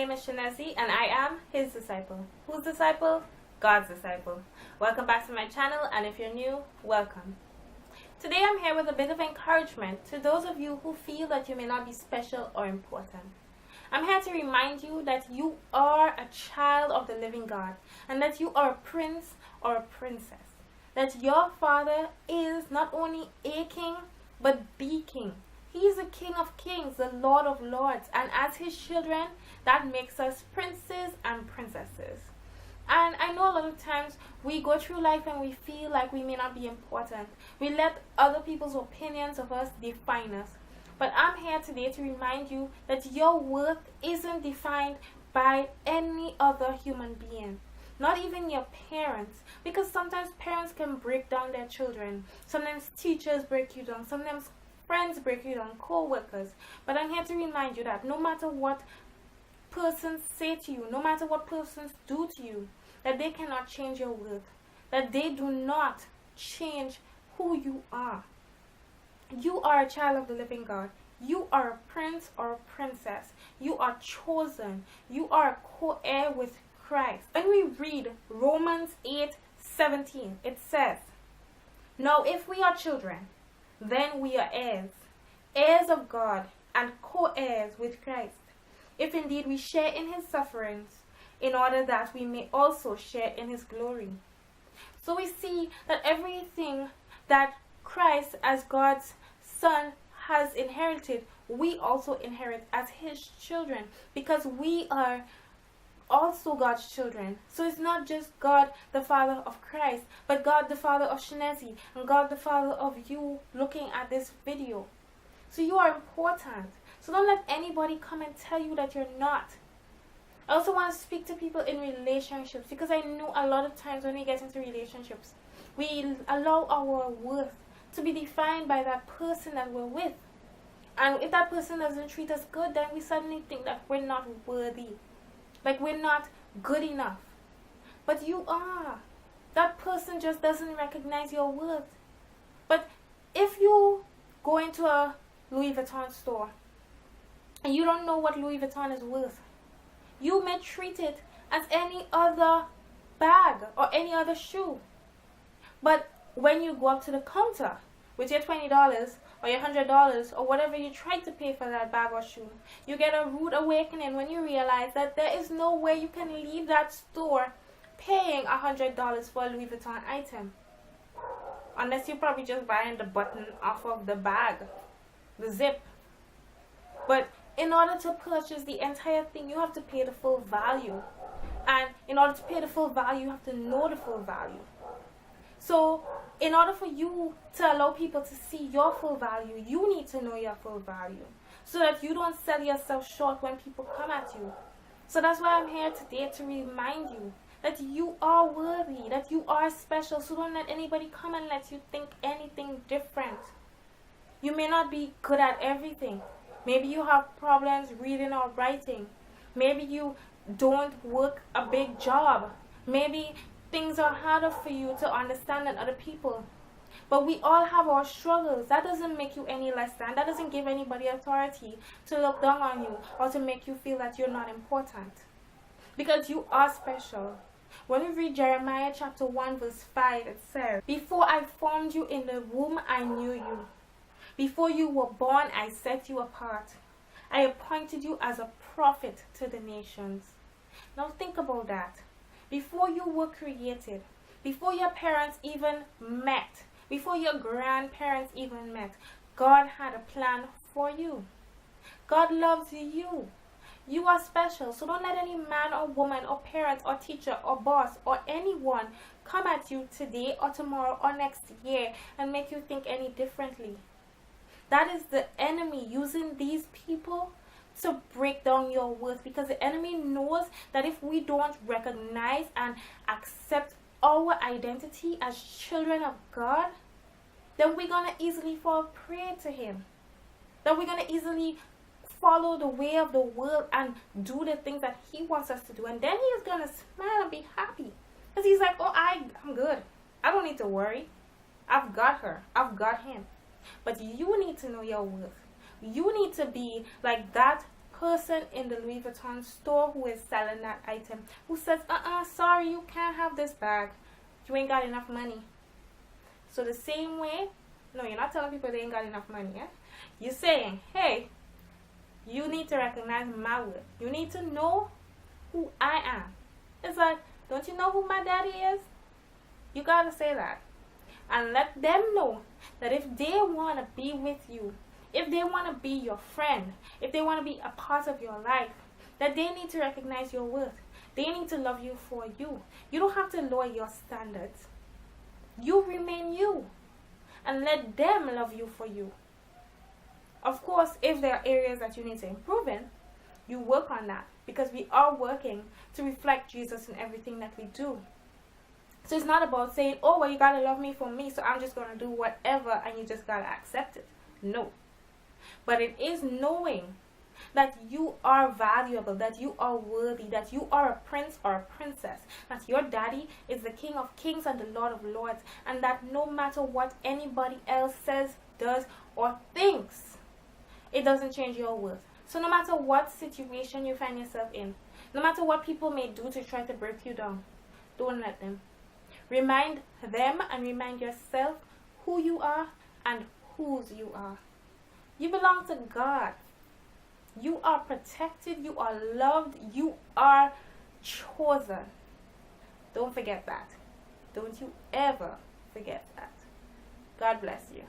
name is Shanesi and I am his disciple. Whose disciple? God's disciple. Welcome back to my channel, and if you're new, welcome. Today I'm here with a bit of encouragement to those of you who feel that you may not be special or important. I'm here to remind you that you are a child of the living God and that you are a prince or a princess. That your Father is not only a king but the king. He is the King of Kings, the Lord of Lords, and as his children, that makes us princes and princesses. And I know a lot of times we go through life and we feel like we may not be important. We let other people's opinions of us define us. But I'm here today to remind you that your worth isn't defined by any other human being. Not even your parents. Because sometimes parents can break down their children. Sometimes teachers break you down. Sometimes friends break you down, co-workers. But I'm here to remind you that no matter what persons say to you, no matter what persons do to you, that they cannot change your worth. That they do not change who you are. You are a child of the living God. You are a prince or a princess. You are chosen. You are a co-heir with Christ. When we read Romans 8:17, it says, "Now if we are children, then we are heirs, heirs of God and co-heirs with Christ, if indeed we share in his sufferings, in order that we may also share in his glory." So we see that everything that Christ as God's Son has inherited, we also inherit as his children, because we are also God's children. So it's not just God the Father of Christ, but God the Father of Shanesi and God the Father of you looking at this video. So you are important. So don't let anybody come and tell you that you're not. I also want to speak to people in relationships, because I know a lot of times when we get into relationships, we allow our worth to be defined by that person that we're with. And if that person doesn't treat us good, then we suddenly think that we're not worthy. Like we're not good enough. But you are. That person just doesn't recognize your worth. But if you go into a Louis Vuitton store and you don't know what Louis Vuitton is worth, you may treat it as any other bag or any other shoe. But when you go up to the counter with your $20 or your $100 or whatever you try to pay for that bag or shoe, you get a rude awakening when you realize that there is no way you can leave that store paying $100 for a Louis Vuitton item. Unless you're probably just buying the button off of the bag, the zip. But in order to purchase the entire thing, you have to pay the full value. And in order to pay the full value, you have to know the full value. So in order for you to allow people to see your full value, you need to know your full value, so that you don't sell yourself short when people come at you. So that's why I'm here today, to remind you that you are worthy, that you are special. So don't let anybody come and let you think anything different. You may not be good at everything. Maybe you have problems reading or writing. Maybe you don't work a big job. Maybe things are harder for you to understand than other people. But we all have our struggles. That doesn't make you any less than. That doesn't give anybody authority to look down on you or to make you feel that you're not important. Because you are special. When we read Jeremiah chapter 1 verse 5, it says, "Before I formed you in the womb, I knew you. Before you were born, I set you apart. I appointed you as a prophet to the nations." Now think about that. Before you were created, before your parents even met, before your grandparents even met, God had a plan for you. God loves you. You are special. So don't let any man or woman or parent or teacher or boss or anyone come at you today or tomorrow or next year and make you think any differently. That is the enemy using these people to break down your worth, because the enemy knows that if we don't recognize and accept our identity as children of God, then we're going to easily fall prey to him. That we're going to easily follow the way of the world and do the things that he wants us to do. And then he's going to smile and be happy, because he's like, "Oh, I'm good. I don't need to worry. I've got her. I've got him." But you need to know your worth. You need to be like that person in the Louis Vuitton store who is selling that item, who says, sorry, you can't have this bag. You ain't got enough money. So the same way, no, you're not telling people they ain't got enough money, yeah? You're saying, hey, you need to recognize my worth. You need to know who I am. It's like, don't you know who my daddy is? You gotta say that. And let them know that if they want to be with you, if they want to be your friend, if they want to be a part of your life, that they need to recognize your worth. They need to love you for you. You don't have to lower your standards. You remain you. And let them love you for you. Of course, if there are areas that you need to improve in, you work on that. Because we are working to reflect Jesus in everything that we do. So it's not about saying, oh, well, you got to love me for me, so I'm just going to do whatever and you just got to accept it. No. But it is knowing that you are valuable, that you are worthy, that you are a prince or a princess, that your daddy is the King of Kings and the Lord of Lords, and that no matter what anybody else says, does, or thinks, it doesn't change your worth. So no matter what situation you find yourself in, no matter what people may do to try to break you down, don't let them. Remind them and remind yourself who you are and whose you are. You belong to God. You are protected. You are loved. You are chosen. Don't forget that. Don't you ever forget that. God bless you.